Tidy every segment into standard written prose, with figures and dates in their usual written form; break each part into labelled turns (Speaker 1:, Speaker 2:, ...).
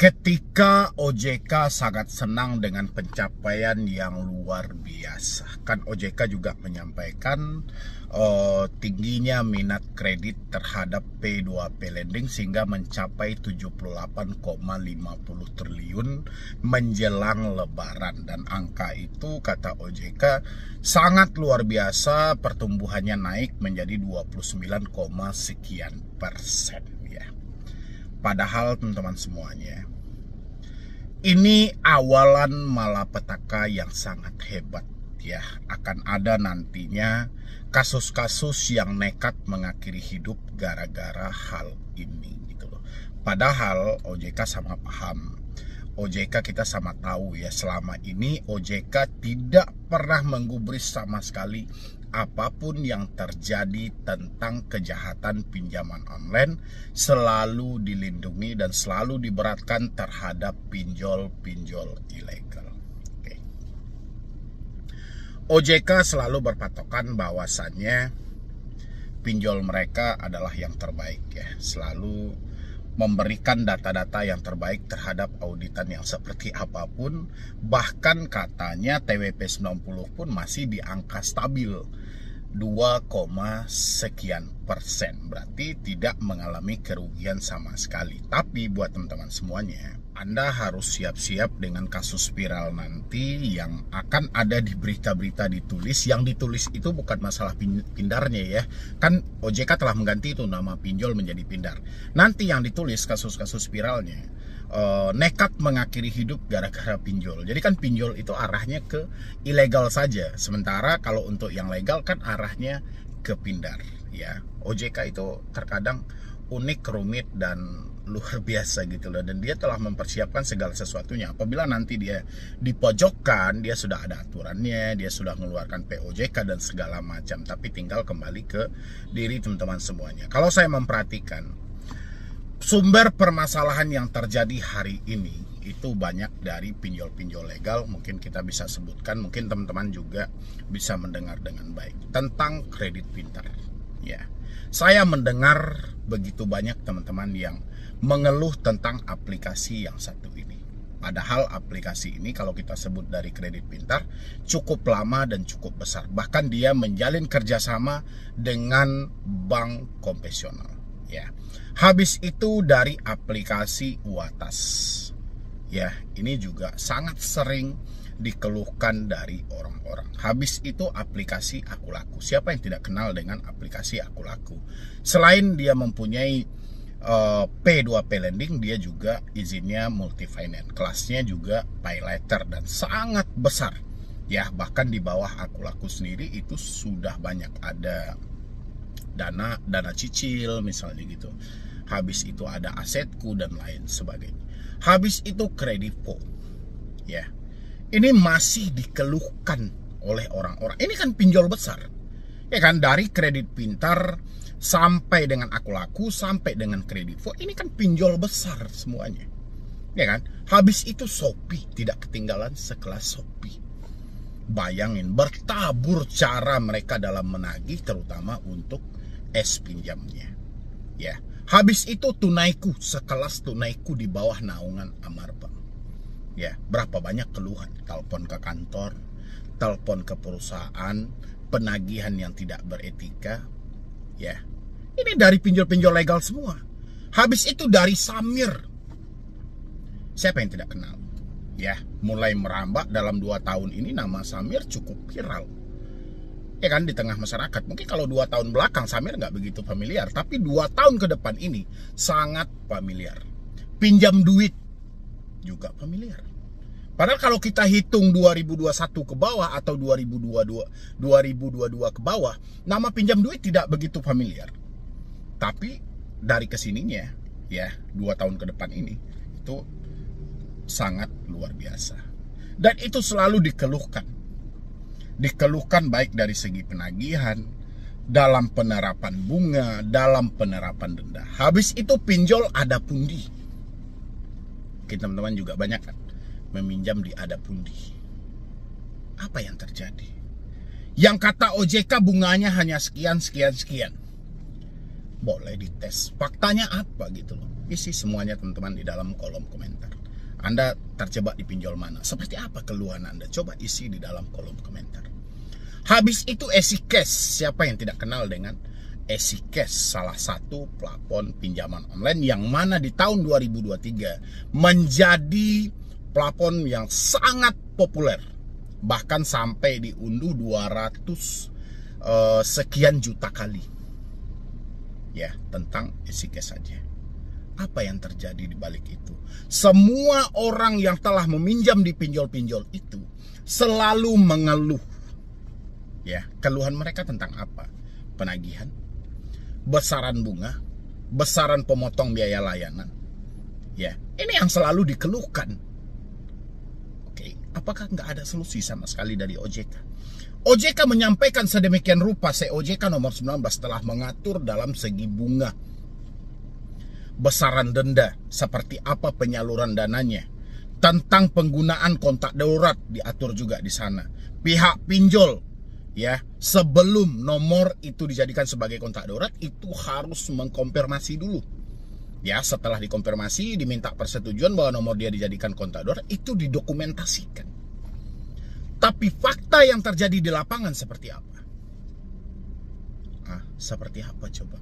Speaker 1: Ketika OJK sangat senang dengan pencapaian yang luar biasa. Kan OJK juga menyampaikan tingginya minat kredit terhadap P2P lending sehingga mencapai 78,50 triliun menjelang lebaran. Dan angka itu kata OJK sangat luar biasa, pertumbuhannya naik menjadi 29, sekian persen ya. Padahal teman-teman semuanya, ini awalan malapetaka yang sangat hebat ya. Akan ada nantinya kasus-kasus yang nekat mengakhiri hidup gara-gara hal ini gitu loh. Padahal OJK sama paham. OJK kita sama tahu ya, selama ini OJK tidak pernah menggubris sama sekali apapun yang terjadi tentang kejahatan pinjaman online, selalu dilindungi dan selalu diberatkan terhadap pinjol-pinjol ilegal. Oke. OJK selalu berpatokan bahwasannya pinjol mereka adalah yang terbaik ya, selalu memberikan data-data yang terbaik terhadap auditan yang seperti apapun. Bahkan katanya TWP 90 pun masih di angka stabil 2, sekian persen. Berarti tidak mengalami kerugian sama sekali. Tapi buat teman-teman semuanya, Anda harus siap-siap dengan kasus viral nanti yang akan ada di berita-berita ditulis. Yang ditulis itu bukan masalah pindarnya ya. Kan OJK telah mengganti itu nama pinjol menjadi pindar. Nanti yang ditulis kasus-kasus viralnya, nekat mengakhiri hidup gara-gara pinjol. Jadi kan pinjol itu arahnya ke ilegal saja. Sementara kalau untuk yang legal kan arahnya ke pindar ya. OJK itu terkadang unik, rumit, dan luar biasa gitu loh. Dan dia telah mempersiapkan segala sesuatunya. Apabila nanti dia dipojokkan, dia sudah ada aturannya, dia sudah mengeluarkan POJK dan segala macam. Tapi tinggal kembali ke diri teman-teman semuanya. Kalau saya memperhatikan sumber permasalahan yang terjadi hari ini itu banyak dari pinjol-pinjol legal. Mungkin kita bisa sebutkan, mungkin teman-teman juga bisa mendengar dengan baik tentang kredit pintar ya. Saya mendengar begitu banyak teman-teman yang mengeluh tentang aplikasi yang satu ini. Padahal aplikasi ini kalau kita sebut dari kredit pintar cukup lama dan cukup besar. Bahkan dia menjalin kerjasama dengan bank konvensional ya. Habis itu dari aplikasi Uatas ya, ini juga sangat sering dikeluhkan dari orang-orang. Habis itu aplikasi Akulaku. Siapa yang tidak kenal dengan aplikasi Akulaku? Selain dia mempunyai P2P lending, dia juga izinnya multi finance, kelasnya juga pay later dan sangat besar ya. Bahkan di bawah Akulaku sendiri itu sudah banyak ada dana cicil misalnya gitu. Habis itu ada Asetku dan lain sebagainya. Habis itu Kredivo ya. Ini masih dikeluhkan oleh orang-orang. Ini kan pinjol besar ya kan, dari kredit pintar sampai dengan Akulaku sampai dengan Kredivo, ini kan pinjol besar semuanya ya kan. Habis itu Shopee, tidak ketinggalan sekelas Shopee. Bayangin bertabur cara mereka dalam menagih, terutama untuk pinjamnya ya. Habis itu Tunaiku, sekelas Tunaiku di bawah naungan Amarbank ya. Berapa banyak keluhan, telepon ke kantor, telepon ke perusahaan, penagihan yang tidak beretika ya. Ini dari pinjol-pinjol legal semua. Habis itu dari Samir. Siapa yang tidak kenal ya. Mulai merambah dalam 2 tahun ini, nama Samir cukup viral ya kan di tengah masyarakat. Mungkin kalau 2 tahun belakang Samir nggak begitu familiar, tapi 2 tahun ke depan ini sangat familiar. Pinjam duit juga familiar. Padahal kalau kita hitung 2021 ke bawah atau 2022 ke bawah, nama pinjam duit tidak begitu familiar. Tapi dari kesininya ya, 2 tahun ke depan ini itu sangat luar biasa. Dan itu selalu dikeluhkan baik dari segi penagihan, dalam penerapan bunga, dalam penerapan denda. Habis itu pinjol ada pundi. Kita teman-teman juga banyak kan meminjam di ada pundi. Apa yang terjadi? Yang kata OJK bunganya hanya sekian. boleh dites. Faktanya apa gitu loh. Isi semuanya teman-teman di dalam kolom komentar. Anda terjebak di pinjol mana? Seperti apa keluhan Anda? Coba isi di dalam kolom komentar. Habis itu EasyCash. Siapa yang tidak kenal dengan EasyCash? Salah satu plafon pinjaman online yang mana di tahun 2023 menjadi plafon yang sangat populer. Bahkan sampai diunduh 200 sekian juta kali. Ya, tentang EasyCash saja. Apa yang terjadi di balik itu? Semua orang yang telah meminjam di pinjol-pinjol itu selalu mengeluh. Ya, keluhan mereka tentang apa? Penagihan, besaran bunga, besaran pemotong biaya layanan. Ya, ini yang selalu dikeluhkan. Oke, apakah nggak ada solusi sama sekali dari OJK? OJK menyampaikan sedemikian rupa, OJK nomor 19 telah mengatur dalam segi bunga, besaran denda, seperti apa penyaluran dananya, tentang penggunaan kontak darurat diatur juga di sana. Pihak pinjol, ya, sebelum nomor itu dijadikan sebagai kontak darurat itu harus mengkonfirmasi dulu. Ya, setelah dikonfirmasi diminta persetujuan bahwa nomor dia dijadikan kontak darurat, itu didokumentasikan. Tapi fakta yang terjadi di lapangan seperti apa? Seperti apa coba?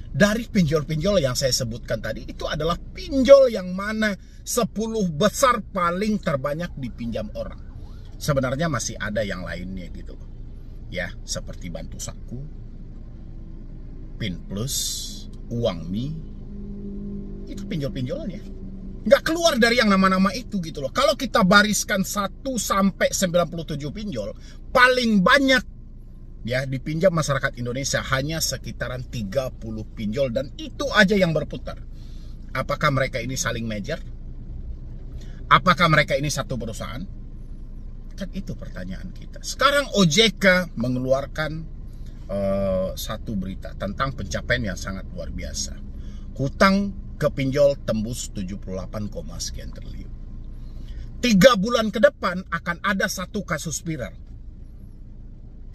Speaker 1: Dari pinjol-pinjol yang saya sebutkan tadi, itu adalah pinjol yang mana 10 besar paling terbanyak dipinjam orang. Sebenarnya masih ada yang lainnya gitu. Ya, seperti Bantu Saku, Pin Plus, Uang Mi. Itu pinjol-pinjolannya. Nggak keluar dari yang nama-nama itu gitu loh. Kalau kita bariskan 1 sampai 97 pinjol, paling banyak ya dipinjam masyarakat Indonesia hanya sekitaran 30 pinjol, dan itu aja yang berputar. Apakah mereka ini saling merger? Apakah mereka ini satu perusahaan? Kan itu pertanyaan kita. Sekarang OJK mengeluarkan satu berita tentang pencapaian yang sangat luar biasa. Hutang ke pinjol tembus 78, sekian triliun. 3 bulan ke depan akan ada satu kasus viral.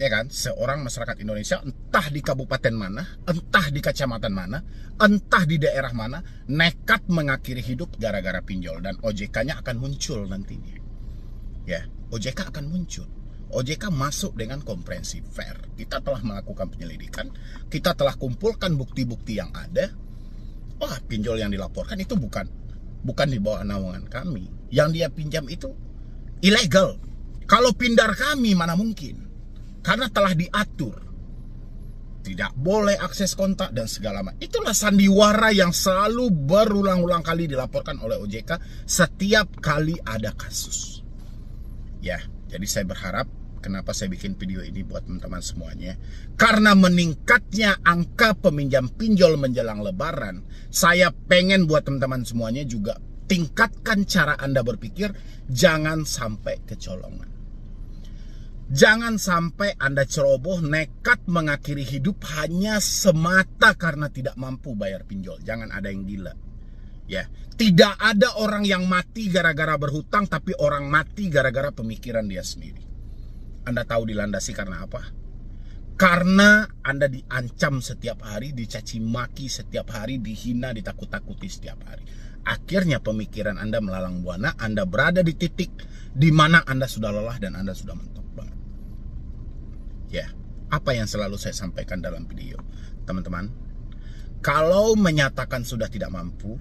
Speaker 1: Ya kan, seorang masyarakat Indonesia entah di kabupaten mana, entah di kecamatan mana, entah di daerah mana, nekat mengakhiri hidup gara-gara pinjol, dan OJK-nya akan muncul nantinya. Ya, OJK akan muncul. OJK masuk dengan komprehensif fair. Kita telah melakukan penyelidikan, kita telah kumpulkan bukti-bukti yang ada. Wah, pinjol yang dilaporkan itu bukan di bawah naungan kami. Yang dia pinjam itu ilegal. Kalau pindar kami mana mungkin? Karena telah diatur. Tidak boleh akses kontak dan segala macam. Itulah sandiwara yang selalu berulang-ulang kali dilaporkan oleh OJK setiap kali ada kasus. Ya, jadi saya berharap, kenapa saya bikin video ini buat teman-teman semuanya, karena meningkatnya angka peminjam pinjol menjelang Lebaran, saya pengen buat teman-teman semuanya juga tingkatkan cara Anda berpikir, jangan sampai kecolongan. Jangan sampai Anda ceroboh nekat mengakhiri hidup hanya semata karena tidak mampu bayar pinjol. Jangan ada yang gila. Ya, tidak ada orang yang mati gara-gara berhutang, tapi orang mati gara-gara pemikiran dia sendiri. Anda tahu dilandasi karena apa? Karena Anda diancam setiap hari, dicaci maki setiap hari, dihina, ditakut-takuti setiap hari. Akhirnya pemikiran Anda melalang buana, Anda berada di titik di mana Anda sudah lelah dan Anda sudah mentok banget. Ya, apa yang selalu saya sampaikan dalam video, teman-teman, kalau menyatakan sudah tidak mampu,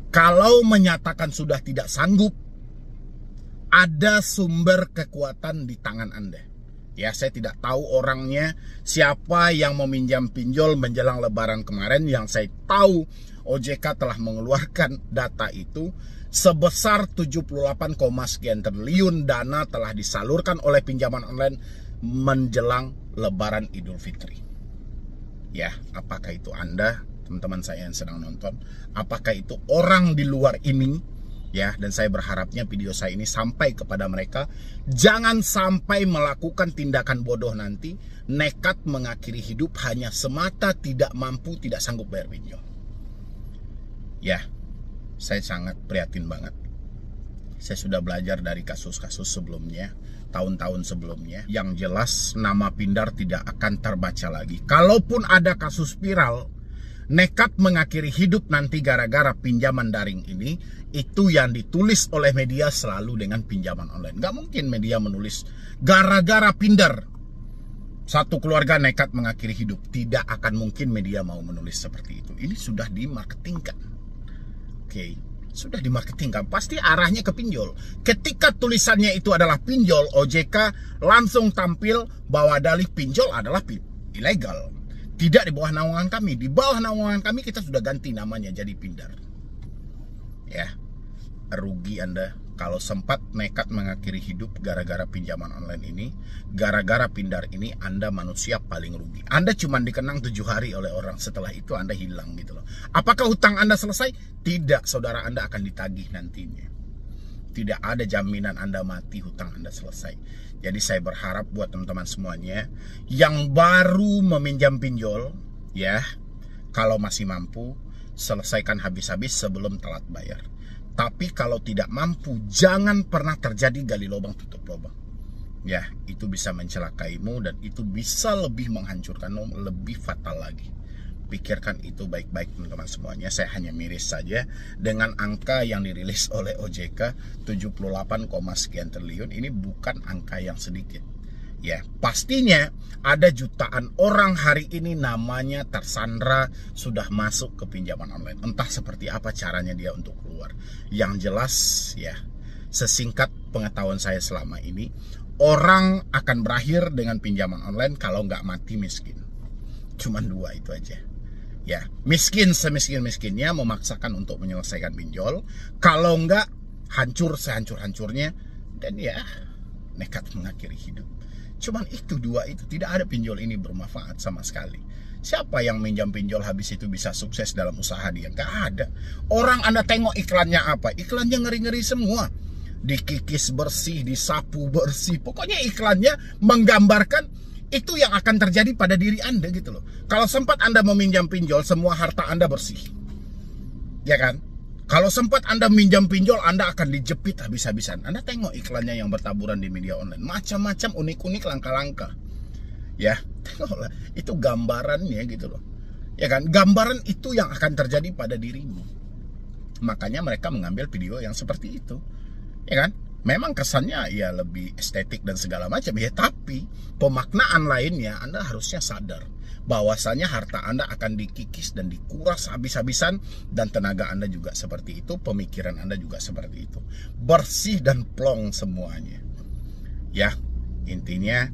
Speaker 1: kalau menyatakan sudah tidak sanggup, ada sumber kekuatan di tangan Anda. Ya, saya tidak tahu orangnya siapa yang meminjam pinjol menjelang Lebaran kemarin. Yang saya tahu OJK telah mengeluarkan data itu sebesar 78, sekian triliun dana telah disalurkan oleh pinjaman online menjelang Lebaran Idul Fitri. Ya, apakah itu Anda, teman-teman saya yang sedang nonton? Apakah itu orang di luar ini? Ya, dan saya berharapnya video saya ini sampai kepada mereka. Jangan sampai melakukan tindakan bodoh nanti, nekat mengakhiri hidup hanya semata tidak mampu, tidak sanggup bayar pinjol. Ya, saya sangat prihatin banget. Saya sudah belajar dari kasus-kasus sebelumnya, tahun-tahun sebelumnya. Yang jelas nama Pindar tidak akan terbaca lagi. Kalaupun ada kasus viral nekat mengakhiri hidup nanti gara-gara pinjaman daring ini, itu yang ditulis oleh media selalu dengan pinjaman online. Gak mungkin media menulis gara-gara Pinder satu keluarga nekat mengakhiri hidup. Tidak akan mungkin media mau menulis seperti itu. Ini sudah dimarketingkan. Oke, sudah dimarketingkan. Pasti arahnya ke pinjol. Ketika tulisannya itu adalah pinjol, OJK langsung tampil bahwa dalih pinjol adalah ilegal. Tidak di bawah naungan kami. Di bawah naungan kami kita sudah ganti namanya jadi Pinder. Ya, rugi Anda kalau sempat nekat mengakhiri hidup gara-gara pinjaman online ini. Gara-gara Pinder ini Anda manusia paling rugi. Anda cuma dikenang 7 hari oleh orang. Setelah itu Anda hilang gitu loh. Apakah hutang Anda selesai? Tidak, saudara Anda akan ditagih nantinya. Tidak ada jaminan Anda mati, hutang Anda selesai. Jadi saya berharap buat teman-teman semuanya yang baru meminjam pinjol, ya, kalau masih mampu, selesaikan habis-habis sebelum telat bayar. Tapi kalau tidak mampu, jangan pernah terjadi gali lubang tutup lubang. Ya, itu bisa mencelakaimu dan itu bisa lebih menghancurkanmu, lebih fatal lagi. Pikirkan itu baik-baik teman-teman semuanya. Saya hanya miris saja dengan angka yang dirilis oleh OJK 78, sekian triliun. Ini bukan angka yang sedikit. Ya, pastinya ada jutaan orang hari ini namanya tersandra sudah masuk ke pinjaman online. Entah seperti apa caranya dia untuk keluar. Yang jelas ya, sesingkat pengetahuan saya selama ini, orang akan berakhir dengan pinjaman online kalau nggak mati miskin. Cuman 2 itu aja. Ya, miskin semiskin-miskinnya memaksakan untuk menyelesaikan pinjol. Kalau enggak, hancur sehancur-hancurnya. Dan ya, nekat mengakhiri hidup. Cuman itu 2 itu, tidak ada pinjol ini bermanfaat sama sekali. Siapa yang minjam pinjol habis itu bisa sukses dalam usaha dia? Enggak ada. Orang Anda tengok iklannya apa? Iklannya ngeri-ngeri semua. Dikikis bersih, disapu bersih. Pokoknya iklannya menggambarkan itu yang akan terjadi pada diri Anda gitu loh. Kalau sempat Anda meminjam pinjol, semua harta Anda bersih. Ya kan? Kalau sempat Anda minjam pinjol, Anda akan dijepit habis-habisan. Anda tengok iklannya yang bertaburan di media online. Macam-macam, unik-unik, langka-langka. Ya, tengoklah. Itu gambarannya gitu loh. Ya kan? Gambaran itu yang akan terjadi pada dirimu. Makanya mereka mengambil video yang seperti itu. Ya kan? Memang kesannya ya lebih estetik dan segala macam ya, tapi pemaknaan lainnya Anda harusnya sadar bahwasanya harta Anda akan dikikis dan dikuras habis-habisan, dan tenaga Anda juga seperti itu, pemikiran Anda juga seperti itu. Bersih dan plong semuanya. Ya, intinya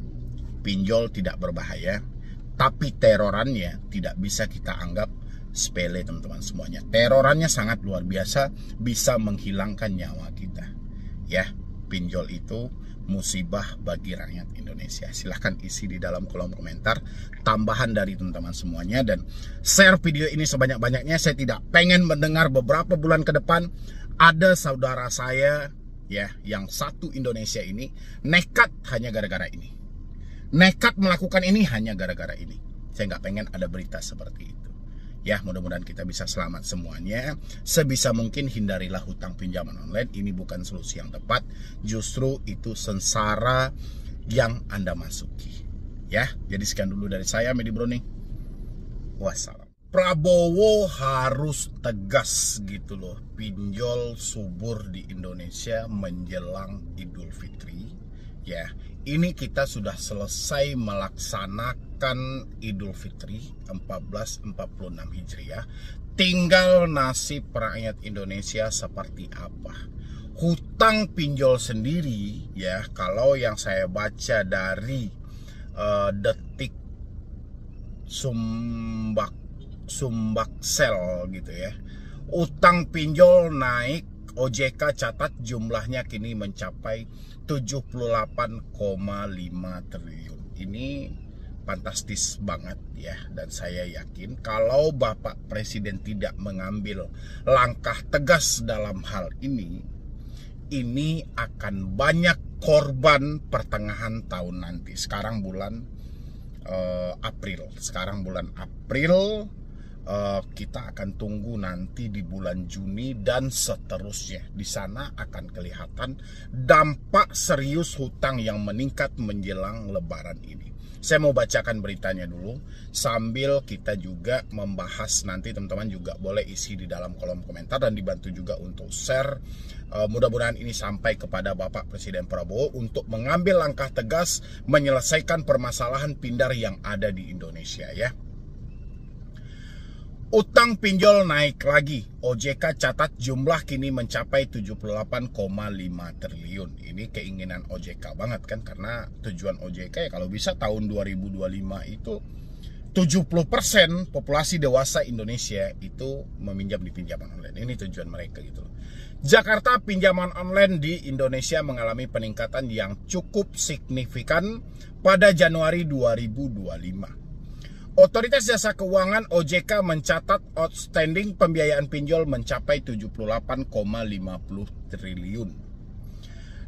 Speaker 1: pinjol tidak berbahaya, tapi terorannya tidak bisa kita anggap sepele teman-teman semuanya. Terorannya sangat luar biasa, bisa menghilangkan nyawa kita. Ya, pinjol itu musibah bagi rakyat Indonesia. Silahkan isi di dalam kolom komentar tambahan dari teman-teman semuanya, dan share video ini sebanyak-banyaknya. Saya tidak pengen mendengar beberapa bulan ke depan ada saudara saya ya yang satu Indonesia ini nekat hanya gara-gara ini. Nekat melakukan ini hanya gara-gara ini. Saya nggak pengen ada berita seperti itu. Ya, mudah-mudahan kita bisa selamat semuanya. Sebisa mungkin hindarilah hutang pinjaman online. Ini bukan solusi yang tepat. Justru itu sengsara yang Anda masuki. Ya, jadi sekian dulu dari saya, Medi Browning. Wassalam. Prabowo harus tegas gitu loh. Pinjol subur di Indonesia menjelang Idul Fitri. Ya, ini kita sudah selesai melaksanakan Idul Fitri 1446 Hijriah. Tinggal nasib rakyat Indonesia seperti apa. Hutang pinjol sendiri ya, kalau yang saya baca dari Detik Sumbaksel gitu ya, utang pinjol naik. OJK catat jumlahnya kini mencapai 78,5 triliun. Ini fantastis banget ya, dan saya yakin kalau Bapak Presiden tidak mengambil langkah tegas dalam hal ini akan banyak korban pertengahan tahun nanti. Sekarang bulan April. kita akan tunggu nanti di bulan Juni dan seterusnya. Di sana akan kelihatan dampak serius hutang yang meningkat menjelang Lebaran ini. Saya mau bacakan beritanya dulu sambil kita juga membahas. Nanti teman-teman juga boleh isi di dalam kolom komentar dan dibantu juga untuk share. Mudah-mudahan ini sampai kepada Bapak Presiden Prabowo untuk mengambil langkah tegas menyelesaikan permasalahan pindar yang ada di Indonesia ya. Utang pinjol naik lagi. OJK catat jumlah kini mencapai 78,5 triliun. Ini keinginan OJK banget kan, karena tujuan OJK ya kalau bisa tahun 2025 itu 70% populasi dewasa Indonesia itu meminjam di pinjaman online. Ini tujuan mereka gitu loh. Jakarta, pinjaman online di Indonesia mengalami peningkatan yang cukup signifikan pada Januari 2025. Otoritas Jasa Keuangan OJK mencatat outstanding pembiayaan pinjol mencapai 78,50 triliun.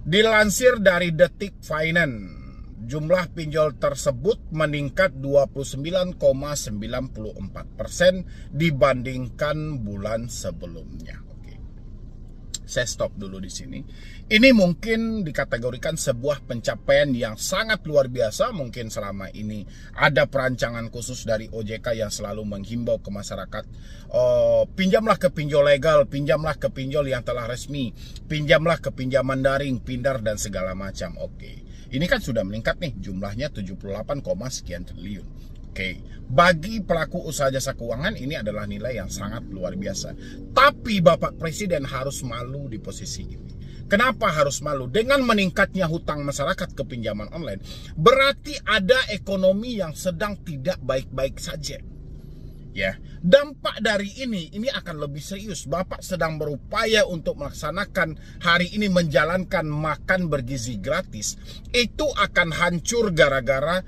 Speaker 1: Dilansir dari Detik Finance, jumlah pinjol tersebut meningkat 29,94% dibandingkan bulan sebelumnya. Saya stop dulu di sini. Ini mungkin dikategorikan sebuah pencapaian yang sangat luar biasa. Mungkin selama ini ada perancangan khusus dari OJK yang selalu menghimbau ke masyarakat, pinjamlah ke pinjol legal, pinjamlah ke pinjol yang telah resmi, pinjamlah ke pinjaman daring, pindar dan segala macam. Oke. Ini kan sudah meningkat nih, jumlahnya 78, sekian triliun. Oke, bagi pelaku usaha jasa keuangan ini adalah nilai yang sangat luar biasa. Tapi Bapak Presiden harus malu di posisi ini. Kenapa harus malu? Dengan meningkatnya hutang masyarakat ke pinjaman online, berarti ada ekonomi yang sedang tidak baik-baik saja. Ya, dampak dari ini akan lebih serius. Bapak sedang berupaya untuk melaksanakan hari ini menjalankan makan bergizi gratis. Itu akan hancur gara-gara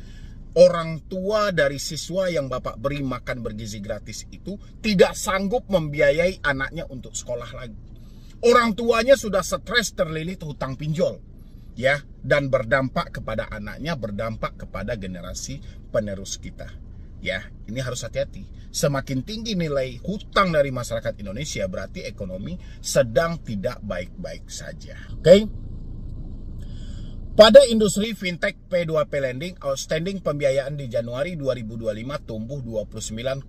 Speaker 1: orang tua dari siswa yang Bapak beri makan bergizi gratis itu tidak sanggup membiayai anaknya untuk sekolah lagi. Orang tuanya sudah stres terlilit hutang pinjol, ya, dan berdampak kepada anaknya, berdampak kepada generasi penerus kita. Ya, ini harus hati-hati. Semakin tinggi nilai hutang dari masyarakat Indonesia, berarti ekonomi sedang tidak baik-baik saja. Oke? Pada industri fintech P2P lending, outstanding pembiayaan di Januari 2025 tumbuh 29,94%.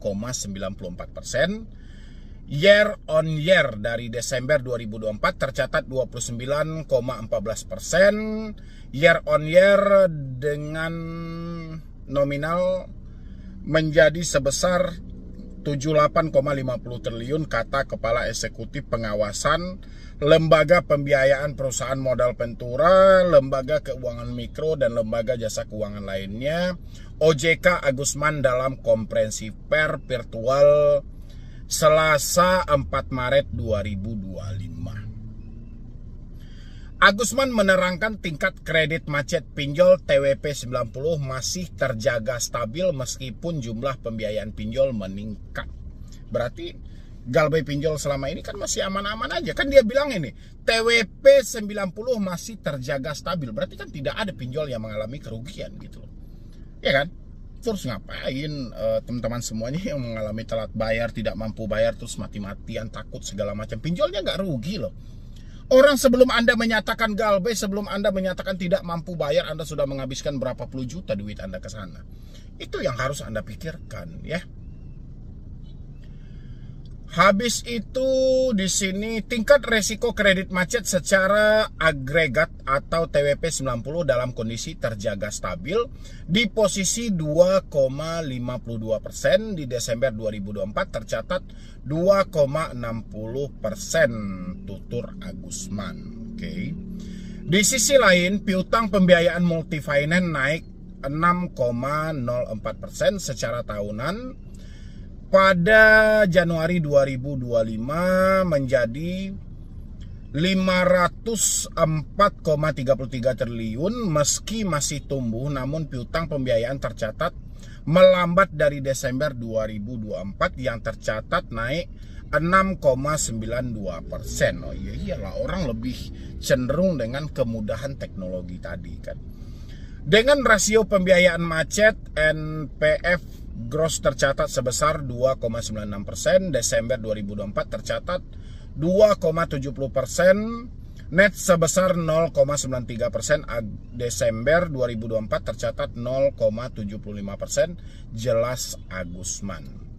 Speaker 1: Year on year dari Desember 2024 tercatat 29,14%. Year on year dengan nominal menjadi sebesar 78,50 triliun, kata Kepala Eksekutif Pengawasan Lembaga Pembiayaan Perusahaan Modal Ventura, Lembaga Keuangan Mikro, dan Lembaga Jasa Keuangan lainnya, OJK Agusman dalam konferensi pers virtual Selasa 4 Maret 2025. Agusman menerangkan tingkat kredit macet pinjol TWP 90 masih terjaga stabil meskipun jumlah pembiayaan pinjol meningkat. Berarti Galbay pinjol selama ini kan masih aman-aman aja. Kan dia bilang ini, TWP 90 masih terjaga stabil. Berarti kan tidak ada pinjol yang mengalami kerugian gitu loh. Ya kan? Terus ngapain teman-teman semuanya yang mengalami telat bayar, tidak mampu bayar, terus mati-matian, takut segala macam. Pinjolnya nggak rugi loh. Orang sebelum Anda menyatakan Galbay, sebelum Anda menyatakan tidak mampu bayar, Anda sudah menghabiskan berapa puluh juta duit Anda ke sana. Itu yang harus Anda pikirkan ya. Habis itu di sini tingkat resiko kredit macet secara agregat atau TWP 90 dalam kondisi terjaga stabil di posisi 2,52%. Di Desember 2024 tercatat 2,60%, tutur Agusman. Oke. Di sisi lain, piutang pembiayaan multifinance naik 6,04% secara tahunan. Pada Januari 2025 menjadi 504,33 triliun. Meski masih tumbuh, namun piutang pembiayaan tercatat melambat dari Desember 2024 yang tercatat naik 6,92%. Oh iya, iyalah, orang lebih cenderung dengan kemudahan teknologi tadi kan. Dengan rasio pembiayaan macet NPF gross tercatat sebesar 2,96%, Desember 2024 tercatat 2,70%, net sebesar 0,93%, Desember 2024 tercatat 0,75%, jelas Agusman.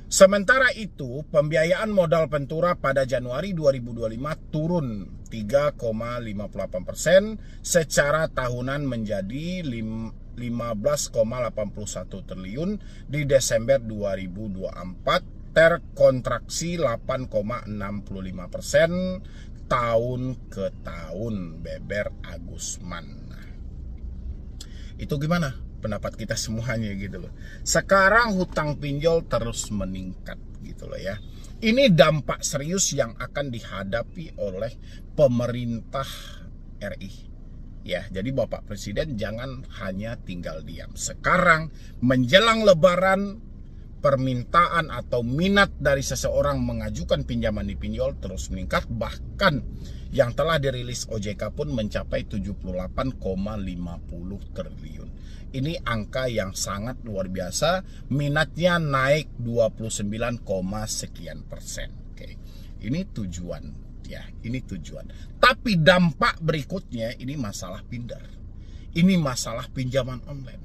Speaker 1: Sementara itu, pembiayaan modal Ventura pada Januari 2025 turun 3,58% secara tahunan menjadi 15,81 triliun di Desember 2024, terkontraksi 8,65% tahun ke tahun, beber Agusman. Itu gimana pendapat kita semuanya gitu loh. Sekarang hutang pinjol terus meningkat gitu loh ya. Ini dampak serius yang akan dihadapi oleh pemerintah RI. Ya, jadi Bapak Presiden jangan hanya tinggal diam. Sekarang menjelang Lebaran, permintaan atau minat dari seseorang mengajukan pinjaman di pinjol terus meningkat, bahkan yang telah dirilis OJK pun mencapai 78,50 triliun. Ini angka yang sangat luar biasa, minatnya naik 29, sekian persen. Oke. Ini tujuan ya, ini tujuan. Tapi dampak berikutnya ini masalah pindar. Ini masalah pinjaman online.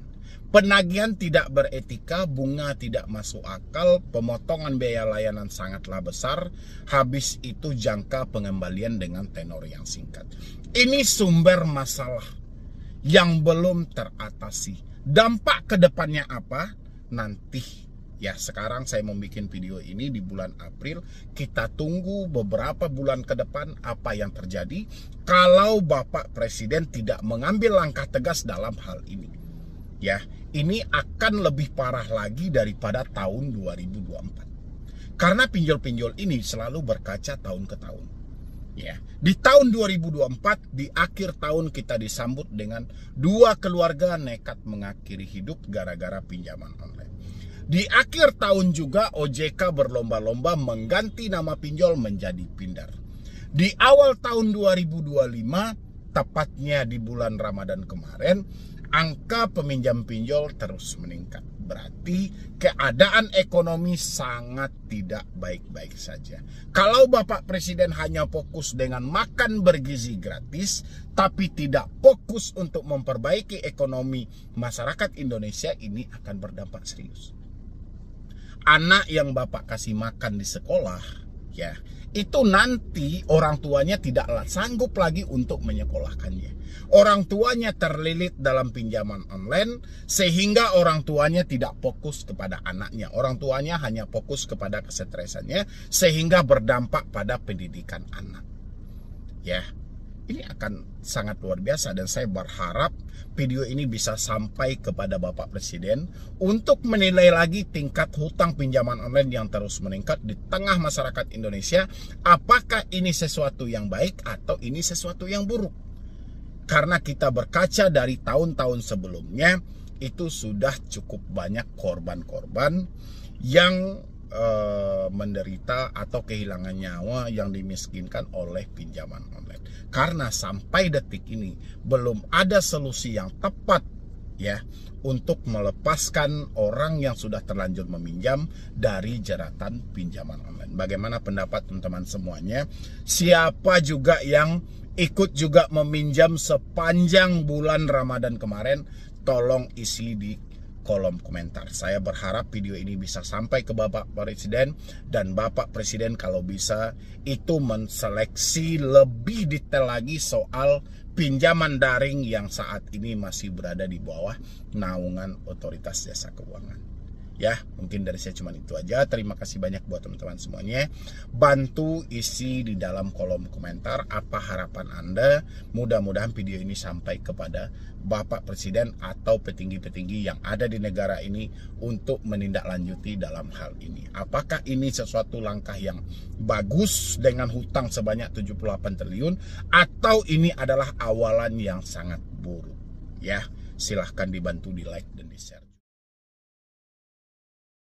Speaker 1: Penagihan tidak beretika, bunga tidak masuk akal, pemotongan biaya layanan sangatlah besar, habis itu jangka pengembalian dengan tenor yang singkat. Ini sumber masalah yang belum teratasi. Dampak kedepannya apa? Nanti ya, sekarang saya mau bikin video ini di bulan April. Kita tunggu beberapa bulan ke depan apa yang terjadi kalau Bapak Presiden tidak mengambil langkah tegas dalam hal ini. Ya, ini akan lebih parah lagi daripada tahun 2024. Karena pinjol-pinjol ini selalu berkaca tahun ke tahun. Ya, di tahun 2024 di akhir tahun kita disambut dengan 2 keluarga nekat mengakhiri hidup gara-gara pinjaman online. Di akhir tahun juga OJK berlomba-lomba mengganti nama pinjol menjadi pindar. Di awal tahun 2025, tepatnya di bulan Ramadan kemarin, angka peminjam pinjol terus meningkat. Berarti keadaan ekonomi sangat tidak baik-baik saja. Kalau Bapak Presiden hanya fokus dengan makan bergizi gratis, tapi tidak fokus untuk memperbaiki ekonomi masyarakat Indonesia, ini akan berdampak serius. Anak yang Bapak kasih makan di sekolah, ya, itu nanti orang tuanya tidak sanggup lagi untuk menyekolahkannya. Orang tuanya terlilit dalam pinjaman online sehingga orang tuanya tidak fokus kepada anaknya. Orang tuanya hanya fokus kepada kesetresannya sehingga berdampak pada pendidikan anak. Ya, ini akan sangat luar biasa dan saya berharap video ini bisa sampai kepada Bapak Presiden untuk menilai lagi tingkat hutang pinjaman online yang terus meningkat di tengah masyarakat Indonesia. Apakah ini sesuatu yang baik atau ini sesuatu yang buruk? Karena kita berkaca dari tahun-tahun sebelumnya, itu sudah cukup banyak korban-korban yang menderita atau kehilangan nyawa yang dimiskinkan oleh pinjaman online. Karena sampai detik ini belum ada solusi yang tepat ya untuk melepaskan orang yang sudah terlanjur meminjam dari jeratan pinjaman online. Bagaimana pendapat teman-teman semuanya? Siapa juga yang ikut juga meminjam sepanjang bulan Ramadan kemarin? Tolong isi di kolom komentar. Saya berharap video ini bisa sampai ke Bapak Presiden, dan Bapak Presiden kalau bisa itu menseleksi lebih detail lagi soal pinjaman daring yang saat ini masih berada di bawah naungan Otoritas Jasa Keuangan. Ya, mungkin dari saya cuma itu aja. Terima kasih banyak buat teman-teman semuanya. Bantu isi di dalam kolom komentar apa harapan Anda. Mudah-mudahan video ini sampai kepada Bapak Presiden atau petinggi-petinggi yang ada di negara ini untuk menindaklanjuti dalam hal ini. Apakah ini sesuatu langkah yang bagus dengan hutang sebanyak 78 triliun atau ini adalah awalan yang sangat buruk? Ya, silahkan dibantu di like dan di share.